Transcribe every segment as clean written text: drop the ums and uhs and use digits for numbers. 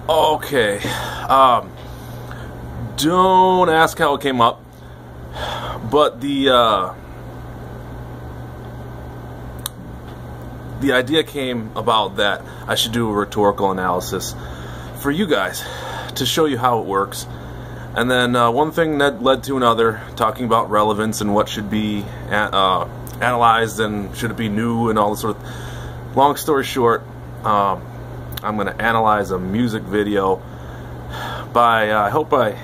Okay. Don't ask how it came up, but the idea came about that I should do a rhetorical analysis for you guys to show you how it works. And then one thing that led to another, talking about relevance and what should be analyzed and should it be new and all this sort of. Long story short, I'm going to analyze a music video by I hope by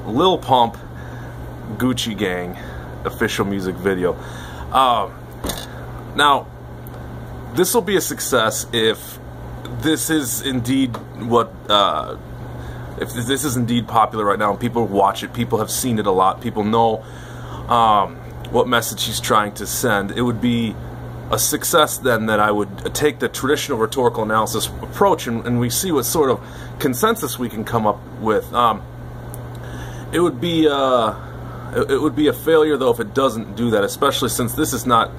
Lil Pump, Gucci Gang official music video. Now, this will be a success if this is indeed what if this is indeed popular right now and people watch it, people have seen it a lot, people know what message he's trying to send. It would be a success then that I would take the traditional rhetorical analysis approach and we see what sort of consensus we can come up with. It would be a failure though if it doesn't do that, especially since this is not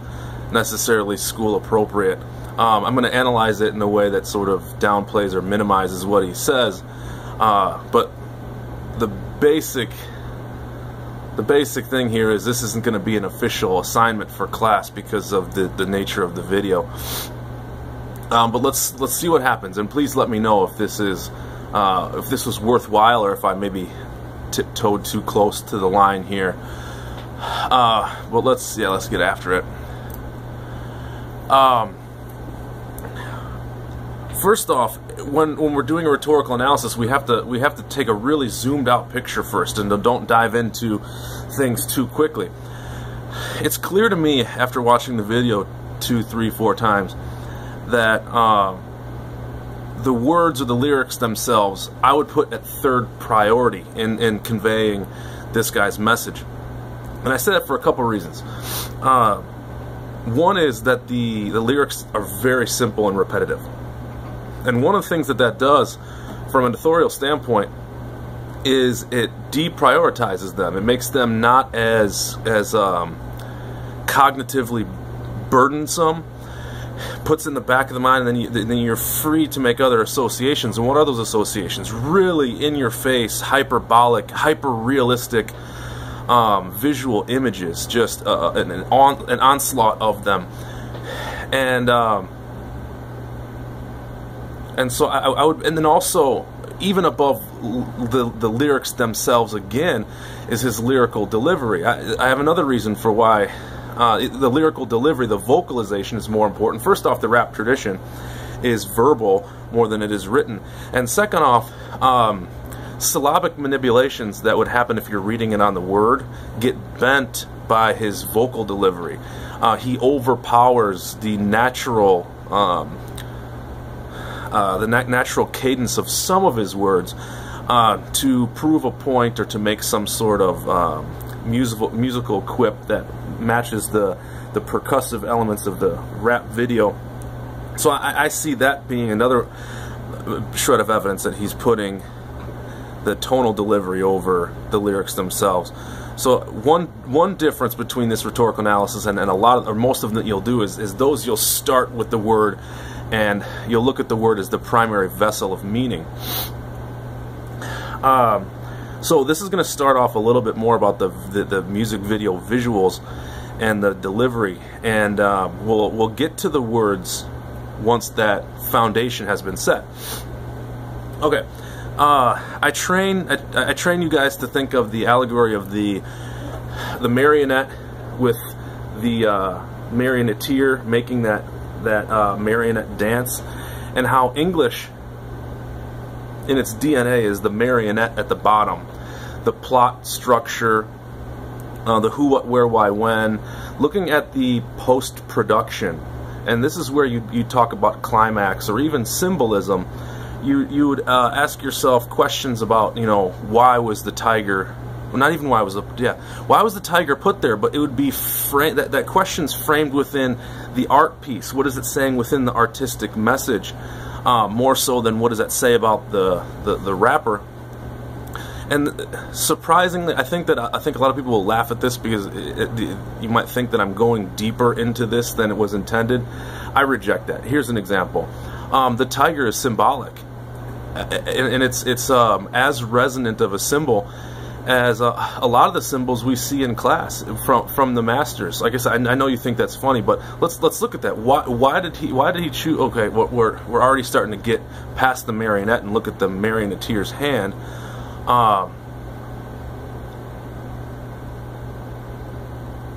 necessarily school appropriate. I'm going to analyze it in a way that sort of downplays or minimizes what he says, but the basic thing here is this isn't going to be an official assignment for class because of the nature of the video. But let's see what happens, and please let me know if this was worthwhile or if I maybe tiptoed too close to the line here. But let's get after it. First off, when we're doing a rhetorical analysis, we have to take a really zoomed out picture first, and don't dive into things too quickly. It's clear to me after watching the video 2, 3, 4 times that the words or the lyrics themselves I would put at third priority in conveying this guy's message, and I say that for a couple of reasons. One is that the lyrics are very simple and repetitive. And one of the things that does, from an authorial standpoint, is it deprioritizes them. It makes them not as cognitively burdensome. Puts it in the back of the mind, and then you're free to make other associations. And what are those associations? Really in-your-face, hyperbolic, hyper-realistic visual images. Just an onslaught of them. And so I would, and then also, even above the lyrics themselves, again, is his lyrical delivery. I have another reason for why the lyrical delivery, the vocalization, is more important. First off, the rap tradition is verbal more than it is written, and second off, syllabic manipulations that would happen if you're reading it on the word get bent by his vocal delivery. He overpowers the natural natural cadence of some of his words to prove a point or to make some sort of musical quip that matches the percussive elements of the rap video. So I see that being another shred of evidence that he's putting the tonal delivery over the lyrics themselves. So one difference between this rhetorical analysis and a lot of, or most of them that you'll do is those you'll start with the word and you'll look at the word as the primary vessel of meaning. So this is going to start off a little bit more about the music video visuals and the delivery, and we'll get to the words once that foundation has been set. Okay, I train you guys to think of the allegory of the marionette with the marionetteer making that marionette dance, and how English in its DNA is the marionette at the bottom. The plot structure, the who, what, where, why, when, looking at the post-production, and this is where you talk about climax or even symbolism. You would ask yourself questions about, you know, why was the tiger, well, not even why was the tiger put there, but it would be that question's framed within the art piece. What is it saying within the artistic message, more so than what does that say about the rapper. And surprisingly, I think a lot of people will laugh at this because you might think that I'm going deeper into this than it was intended. I reject that. Here's an example. The tiger is symbolic, and it's as resonant of a symbol as a lot of the symbols we see in class from the masters. Like I said, I know you think that's funny, but let's look at that. Why did he choose? Okay, we're already starting to get past the marionette and look at the marionetteer's hand.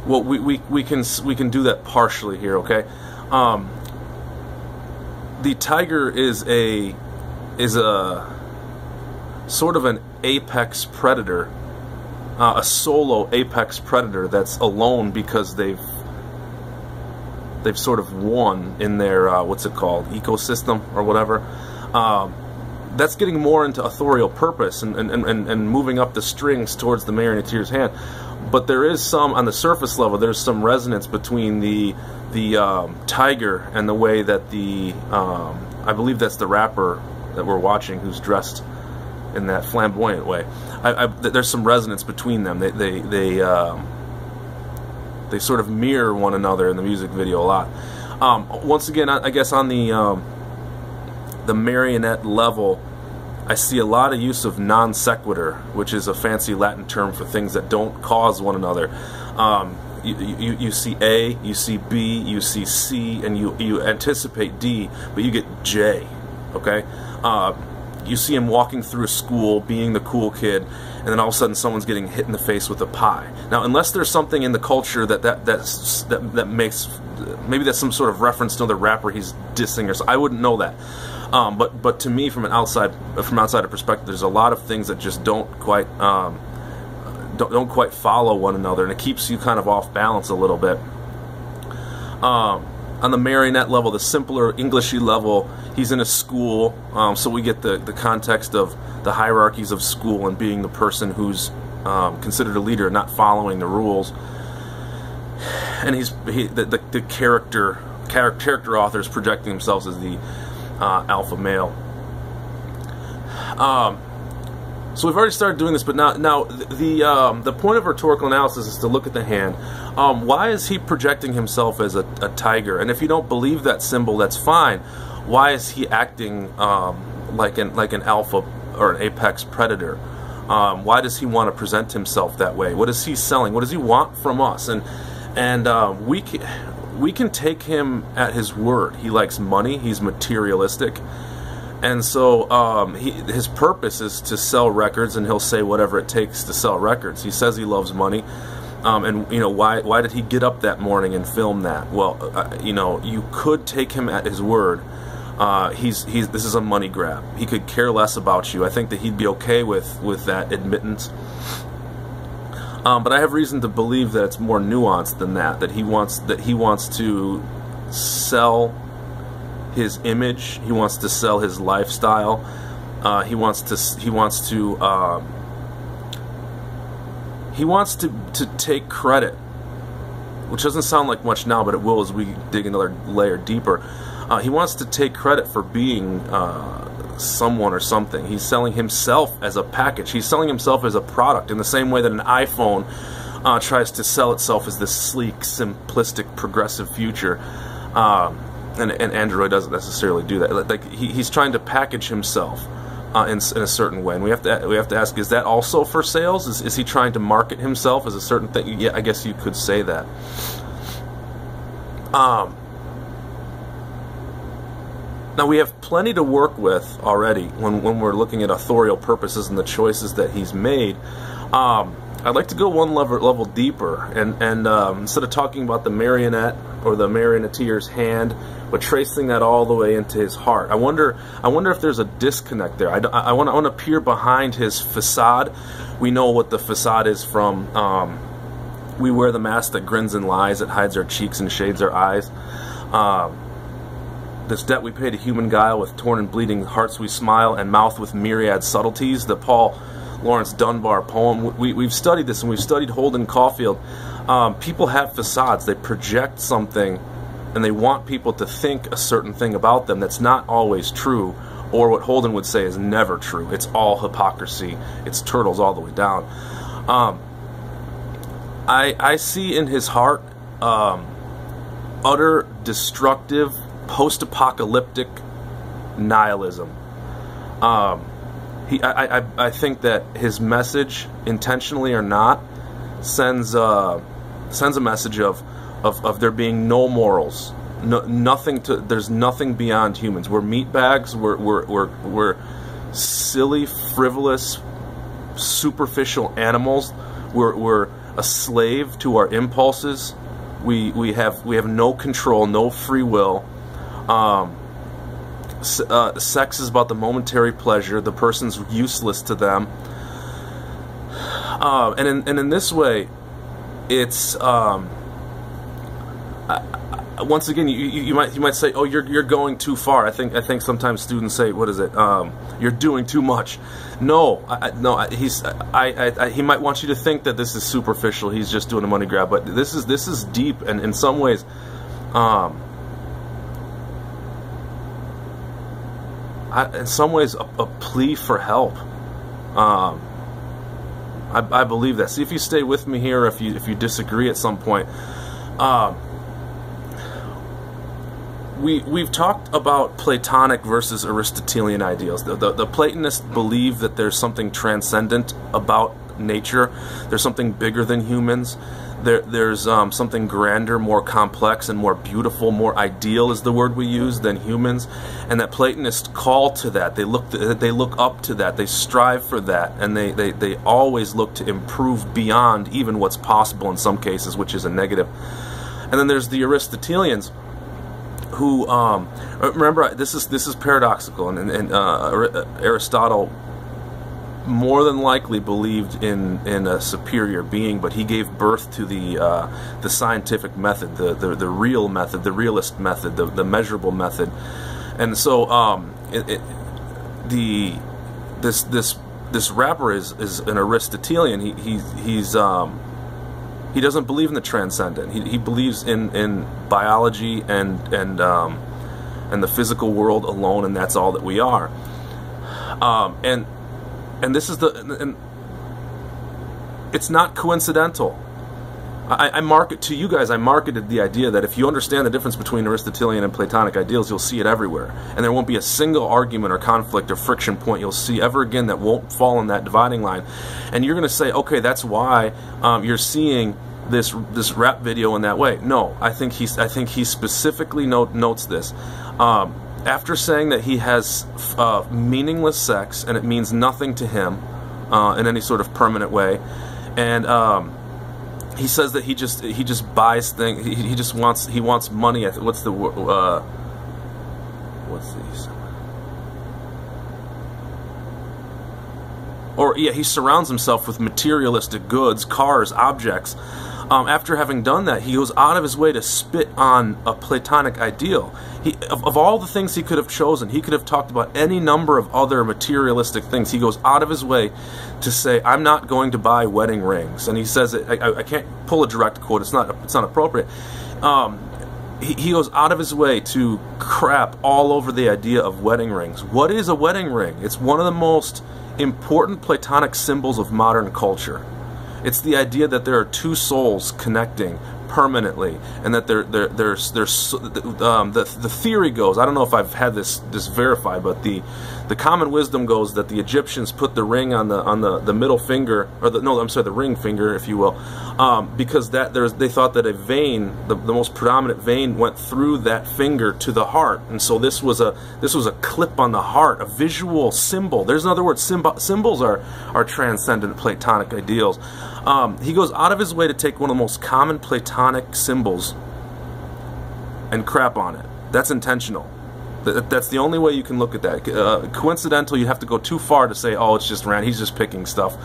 Well, we can do that partially here. Okay, the tiger is a sort of an apex predator, a solo apex predator that's alone because they've sort of won in their what's it called, ecosystem or whatever. That's getting more into authorial purpose and moving up the strings towards the marionetteer's hand. But there is some, on the surface level, there's some resonance between the tiger and the way that the I believe that's the rapper that we're watching, who's dressed in that flamboyant way. There's some resonance between them. They sort of mirror one another in the music video a lot. Once again, I guess on the marionette level, I see a lot of use of non sequitur, which is a fancy Latin term for things that don't cause one another. You see A, you see B, you see C, and you anticipate D, but you get J. Okay, you see him walking through a school, being the cool kid, and then all of a sudden someone's getting hit in the face with a pie. Now, unless there's something in the culture that makes, maybe that's some sort of reference to another rapper he's dissing or so, I wouldn't know that. But to me, from outside a perspective, there's a lot of things that just don't quite follow one another, and it keeps you kind of off balance a little bit. On the marionette level, the simpler Englishy level, he's in a school, so we get the context of the hierarchies of school and being the person who's considered a leader, not following the rules. And the character authors projecting themselves as the alpha male. So we've already started doing this, but now the point of rhetorical analysis is to look at the hand. Why is he projecting himself as a tiger? And if you don't believe that symbol, that's fine. Why is he acting like an alpha or an apex predator? Why does he want to present himself that way? What is he selling? What does he want from us? And we can take him at his word. He likes money. He's materialistic. And so his purpose is to sell records, and he'll say whatever it takes to sell records. He says he loves money. And you know, why did he get up that morning and film that? Well, you know, you could take him at his word. This is a money grab. He could care less about you. I think that he'd be okay with that admittance. But I have reason to believe that it's more nuanced than that. That he wants to sell his image. He wants to sell his lifestyle. He wants to take credit, which doesn't sound like much now, but it will as we dig another layer deeper. He wants to take credit for being someone or something. He's selling himself as a package. He's selling himself as a product in the same way that an iPhone tries to sell itself as this sleek, simplistic, progressive future. And Android doesn't necessarily do that. Like he's trying to package himself in a certain way, and we have to ask: is that also for sales? Is he trying to market himself as a certain thing? Yeah, I guess you could say that. Now we have plenty to work with already when we're looking at authorial purposes and the choices that he's made. I'd like to go one level deeper, and instead of talking about the marionette or the marionetteer's hand, but tracing that all the way into his heart. I wonder if there's a disconnect there. I want to peer behind his facade. We know what the facade is from. We wear the mask that grins and lies, that hides our cheeks and shades our eyes. This debt we pay to human guile, with torn and bleeding hearts we smile, and mouth with myriad subtleties. The Paul Lawrence Dunbar poem. We've studied this, and we've studied Holden Caulfield. People have facades. They project something, and they want people to think a certain thing about them that's not always true, or what Holden would say is never true. It's all hypocrisy. It's turtles all the way down. I see in his heart utter destructive, post-apocalyptic nihilism. I think that his message, intentionally or not, sends a message of there being no morals, there's nothing beyond humans. We're meat bags. We're silly, frivolous, superficial animals. We're a slave to our impulses. We have no control, no free will. Sex is about the momentary pleasure. The person's useless to them. And in this way, it's once again, you might say, oh, you're going too far. I think sometimes students say, what is it? You're doing too much. No, he might want you to think that this is superficial. He's just doing a money grab, but this is deep, and in some ways, a plea for help. I believe that. See if you stay with me here, if you disagree at some point. We've talked about Platonic versus Aristotelian ideals. The Platonists believe that there's something transcendent about nature. There's something bigger than humans. There's something grander, more complex, and more beautiful, more ideal is the word we use, than humans. And that Platonists call to that. They look up to that. They strive for that. And they always look to improve beyond even what's possible in some cases, which is a negative. And then there's the Aristotelians, who remember, this is paradoxical, and Aristotle more than likely believed in a superior being, but he gave birth to the scientific method, the real method, the realist method, the measurable method. And so this rapper is an Aristotelian. He doesn't believe in the transcendent. He believes in biology and the physical world alone, and that's all that we are. And this is and it's not coincidental. I market to you guys. I marketed the idea that if you understand the difference between Aristotelian and Platonic ideals, you'll see it everywhere, and there won't be a single argument or conflict or friction point you'll see ever again that won't fall in that dividing line. And you're going to say, okay, that's why you're seeing this rap video in that way. No, I think he specifically notes this. After saying that he has meaningless sex and it means nothing to him in any sort of permanent way, and he says that he just buys things. He wants money. What's the or yeah, he surrounds himself with materialistic goods, cars, objects. After having done that, he goes out of his way to spit on a Platonic ideal. Of all the things he could have chosen, he could have talked about any number of other materialistic things. He goes out of his way to say, I'm not going to buy wedding rings. And he says it, I can't pull a direct quote, it's not appropriate. He goes out of his way to crap all over the idea of wedding rings. What is a wedding ring? It's one of the most important Platonic symbols of modern culture. It's the idea that there are two souls connecting permanently, and that the theory goes, I don't know if I've had this verified, but the common wisdom goes that the Egyptians put the ring on the middle finger, or the ring finger, if you will, because they thought that a vein, the most predominant vein, went through that finger to the heart, and so this was a clip on the heart, a visual symbol. There's another word. Symbols are transcendent Platonic ideals. He goes out of his way to take one of the most common Platonic symbols and crap on it. That's intentional. That's the only way you can look at that. Coincidental, you have to go too far to say, oh, it's just random, he's just picking stuff.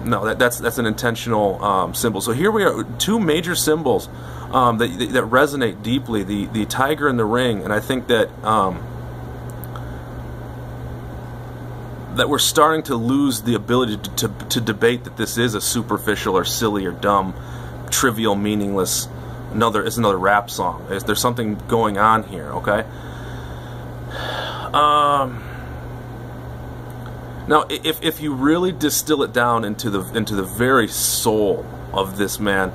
No, that's an intentional symbol. So here we are, two major symbols that resonate deeply, the tiger and the ring, and I think that that we're starting to lose the ability to debate that this is a superficial or silly or dumb, trivial, meaningless. It's another rap song. There's something going on here. Okay. Now, if you really distill it down into the very soul of this man,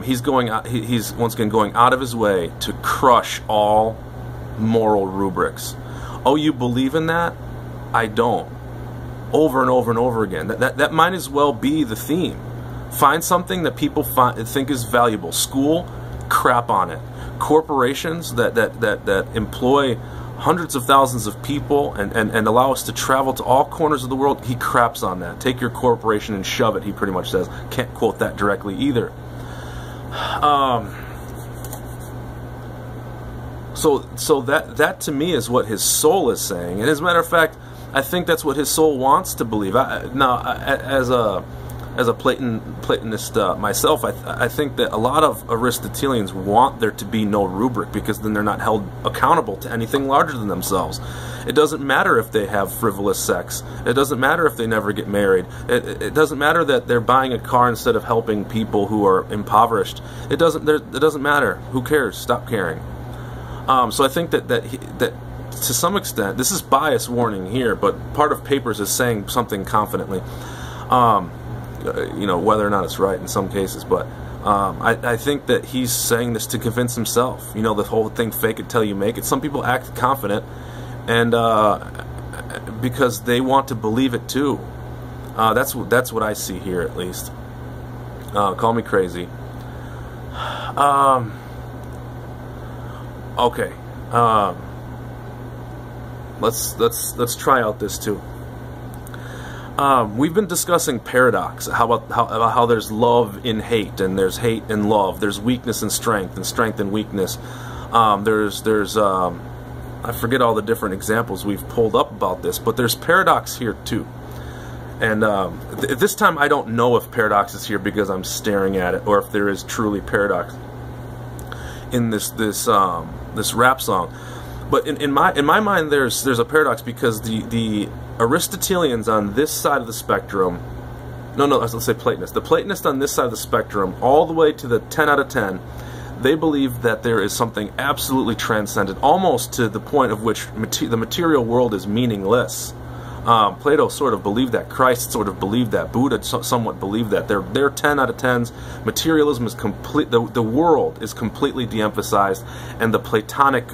he's once again going out of his way to crush all moral rubrics. Oh, you believe in that? I don't. Over and over and over again. That might as well be the theme. Find something that people think is valuable. School, crap on it. Corporations that employ hundreds of thousands of people and allow us to travel to all corners of the world, he craps on that. Take your corporation and shove it, he pretty much says. Can't quote that directly either. So that to me is what his soul is saying. And as a matter of fact, I think that's what his soul wants to believe. As a Platonist myself, I think that a lot of Aristotelians want there to be no rubric, because then they're not held accountable to anything larger than themselves. It doesn't matter if they have frivolous sex. It doesn't matter if they never get married. It doesn't matter that they're buying a car instead of helping people who are impoverished. It doesn't matter. Who cares? Stop caring. So I think that to some extent, this is bias warning here, but part of Papers is saying something confidently. You know, whether or not it's right in some cases, but I think that he's saying this to convince himself. You know, the whole thing, fake it till you make it. Some people act confident, and because they want to believe it too. That's what I see here, at least. Call me crazy. Okay. Let's try out this too. We've been discussing paradox. About how there's love in hate, and there's hate in love. There's weakness and strength and weakness. There's I forget all the different examples we've pulled up about this, but there's paradox here too. And this time I don't know if paradox is here because I'm staring at it, or if there is truly paradox in this rap song. But in my mind, there's a paradox, because the Aristotelians on this side of the spectrum, let's say Platonists. The Platonists on this side of the spectrum, all the way to the 10 out of 10, they believe that there is something absolutely transcendent, almost to the point of which the material world is meaningless. Plato sort of believed that. Christ sort of believed that. Buddha somewhat believed that. They're 10 out of 10s. Materialism is complete. The world is completely de-emphasized, and the Platonic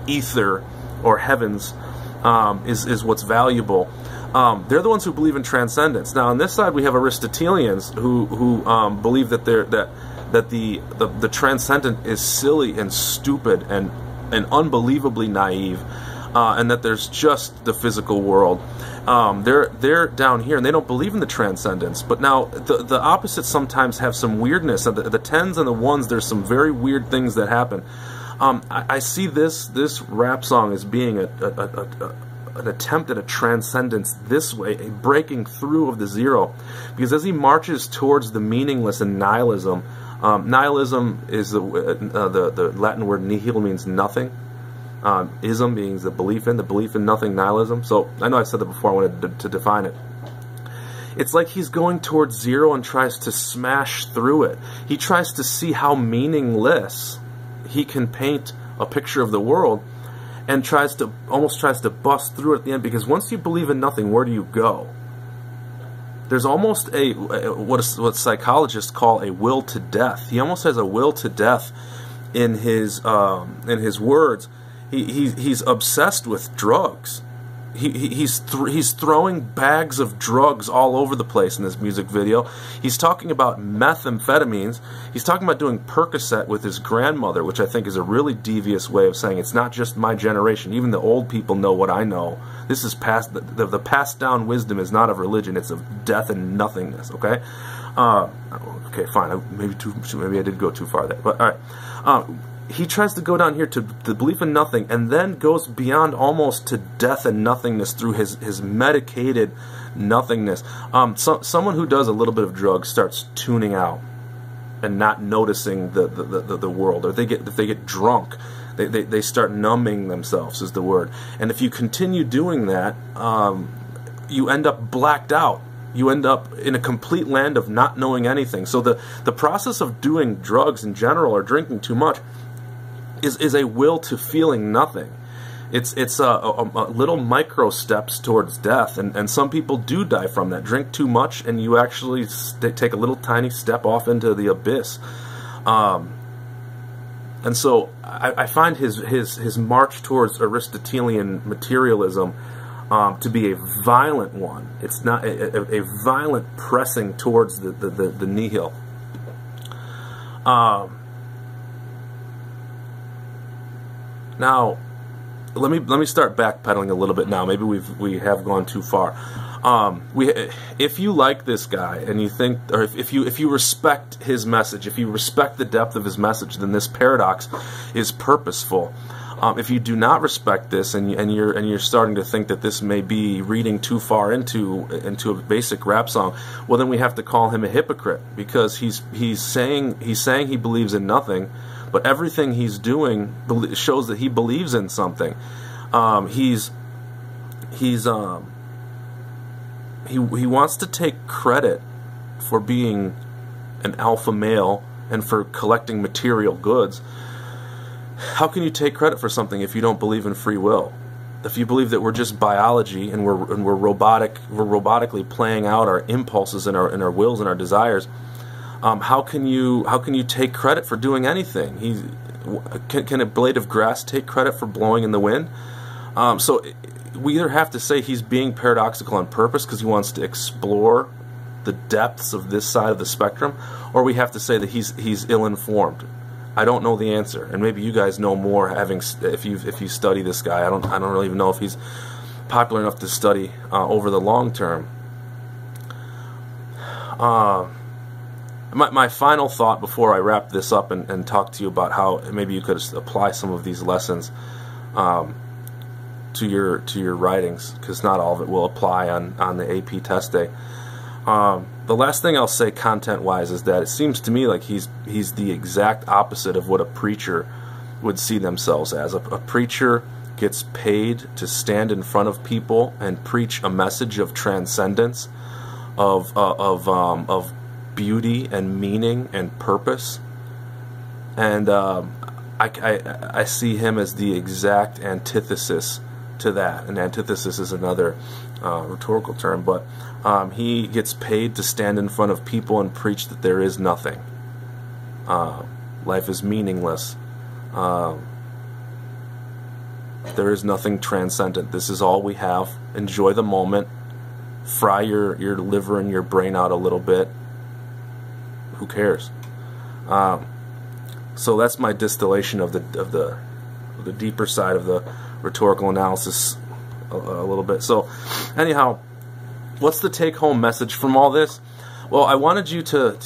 ether or heavens is what's valuable. They're the ones who believe in transcendence. Now on this side we have Aristotelians who believe that the transcendent is silly and stupid and unbelievably naive, and that there's just the physical world. They're down here and they don't believe in the transcendence. But now the opposites sometimes have some weirdness. The 10s and the 1s, there's some very weird things that happen. I see this rap song as being an attempt at a transcendence this way, a breaking through of the zero. Because as he marches towards the meaningless and nihilism, nihilism is the Latin word nihil, means nothing. Ism being the belief in nothing, nihilism. So I know I said that before, I wanted to define it. It's like he's going towards zero and tries to smash through it. He tries to see how meaningless he can paint a picture of the world, and almost tries to bust through it at the end, because once you believe in nothing, where do you go? There's almost what psychologists call a will to death. He almost has a will to death in his words. He's obsessed with drugs. He's throwing bags of drugs all over the place in this music video. He's talking about methamphetamines. He's talking about doing Percocet with his grandmother, which I think is a really devious way of saying it's not just my generation. Even the old people know what I know. This is the passed down wisdom is not of religion. It's of death and nothingness. Okay. Okay, fine. Maybe I did go too far there. But all right. He tries to go down here to the belief in nothing, and then goes beyond almost to death and nothingness through his medicated nothingness. Someone who does a little bit of drugs starts tuning out and not noticing the world, or if they get drunk, they start numbing themselves, is the word. And if you continue doing that, you end up blacked out. You end up in a complete land of not knowing anything. So the process of doing drugs in general, or drinking too much, is a will to feeling nothing. It's a little micro steps towards death, and some people do die from that. Drink too much and you actually take a little tiny step off into the abyss. And so I find his march towards Aristotelian materialism to be a violent one. It's not a violent pressing towards the nihil. Now, let me start backpedaling a little bit now. Maybe we have gone too far. If you like this guy and you think, or if you respect his message, if you respect the depth of his message, then this paradox is purposeful. If you do not respect this and you're starting to think that this may be reading too far into a basic rap song, well, then we have to call him a hypocrite, because he's saying he believes in nothing, but everything he's doing shows that he believes in something. He wants to take credit for being an alpha male and for collecting material goods. How can you take credit for something if you don't believe in free will? If you believe that we're just biology and we're robotically playing out our impulses and our wills and our desires, how can you take credit for doing anything? Can a blade of grass take credit for blowing in the wind? So we either have to say he's being paradoxical on purpose because he wants to explore the depths of this side of the spectrum, or we have to say that he's ill-informed. I don't know the answer, and maybe you guys know more. If you study this guy, I don't really even know if he's popular enough to study over the long term. My final thought before I wrap this up and talk to you about how maybe you could apply some of these lessons to your writings, because not all of it will apply on the AP test day. The last thing I'll say content-wise is that it seems to me like he's the exact opposite of what a preacher would see themselves as. A preacher gets paid to stand in front of people and preach a message of transcendence, of beauty and meaning and purpose, and I see him as the exact antithesis to that. And antithesis is another rhetorical term, but he gets paid to stand in front of people and preach that there is nothing. Life is meaningless. There is nothing transcendent. This is all we have. Enjoy the moment. Fry your liver and your brain out a little bit. Who cares? So that's my distillation of the deeper side of the rhetorical analysis a little bit. So anyhow, what's the take-home message from all this? Well, I wanted you to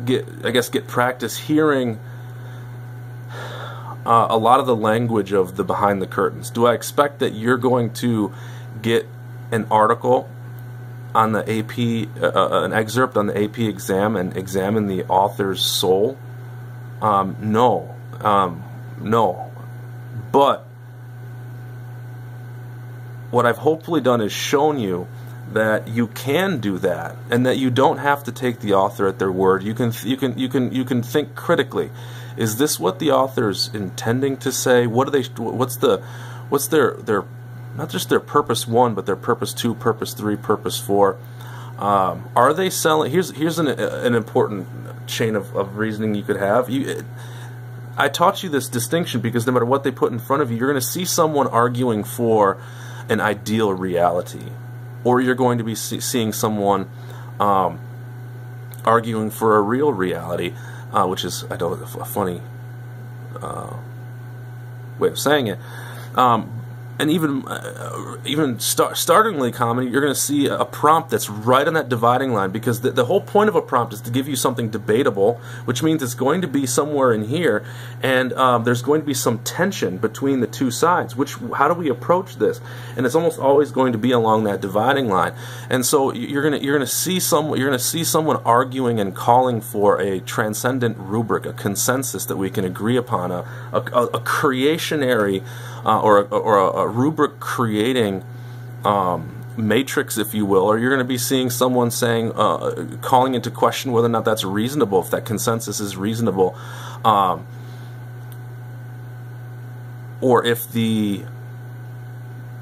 get practice hearing a lot of the language of the behind the curtains. Do I expect that you're going to get an article on the AP, an excerpt on the AP exam, and examine the author's soul? No. No. But what I've hopefully done is shown you that you can do that, and that you don't have to take the author at their word. You can think critically. Is this what the author's intending to say? What's their not just their purpose 1, but their purpose 2, purpose 3, purpose 4? Are they selling? Here's an important chain of reasoning you could have. I taught you this distinction because no matter what they put in front of you, you're going to see someone arguing for an ideal reality, or you're going to be seeing someone arguing for a real reality, which is, I know, a funny way of saying it. And even startlingly common, you're going to see a prompt that's right on that dividing line, because the whole point of a prompt is to give you something debatable, which means it's going to be somewhere in here, and there's going to be some tension between the two sides. How do we approach this? And it's almost always going to be along that dividing line. And so you're going to see someone arguing and calling for a transcendent rubric, a consensus that we can agree upon, a creationary or a rubric creating matrix, if you will. Or you're going to be seeing someone saying, calling into question whether or not that's reasonable, if that consensus is reasonable, or if the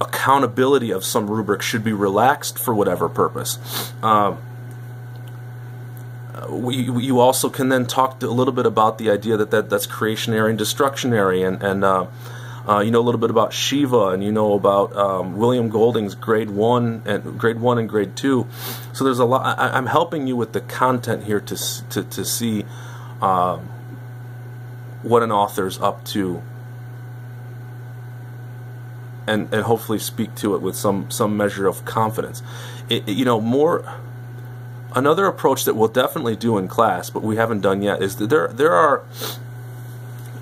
accountability of some rubric should be relaxed for whatever purpose. you also can then talk a little bit about the idea that's creationary and destructionary, and you know a little bit about Shiva, and you know about William Golding's grade 1 and grade 2. So there's a lot. I'm helping you with the content here to see what an author's up to, and hopefully speak to it with some measure of confidence. You know, another approach that we'll definitely do in class, but we haven't done yet, is that there are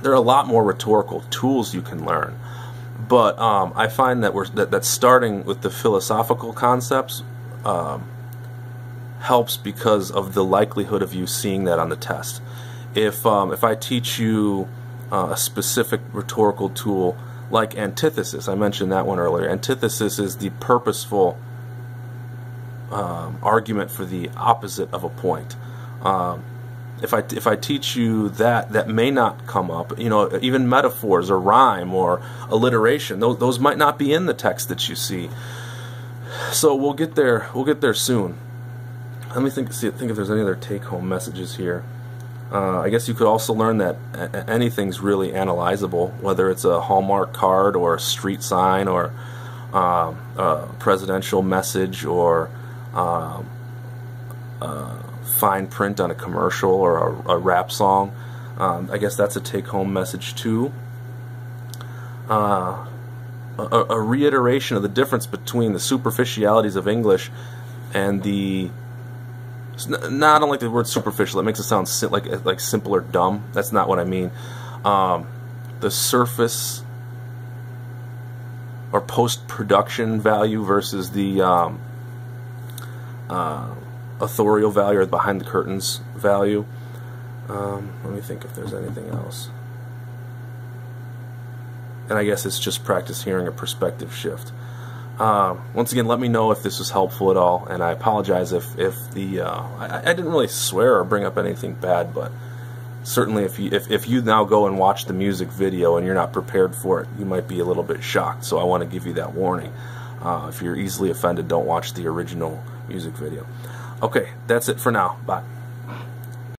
a lot more rhetorical tools you can learn. But I find that starting with the philosophical concepts helps because of the likelihood of you seeing that on the test. If I teach you a specific rhetorical tool like antithesis, I mentioned that one earlier. Antithesis is the purposeful argument for the opposite of a point. If I teach you that may not come up. You know, even metaphors or rhyme or alliteration, those might not be in the text that you see. So we'll get there. We'll get there soon. Let me think if there's any other take-home messages here. I guess you could also learn that anything's really analyzable, whether it's a Hallmark card or a street sign or a presidential message or fine print on a commercial or a rap song. I guess that's a take-home message too. A reiteration of the difference between the superficialities of English and the... I don't like the word superficial. It makes it sound like simple or dumb. That's not what I mean. The surface or post-production value versus the authorial value or behind the curtains value. Let me think if there's anything else. And I guess it's just practice hearing a perspective shift. Once again, let me know if this was helpful at all, and I apologize if I didn't really swear or bring up anything bad, but certainly if you now go and watch the music video and you're not prepared for it, you might be a little bit shocked. So I want to give you that warning. If you're easily offended, don't watch the original music video. Okay, that's it for now. Bye.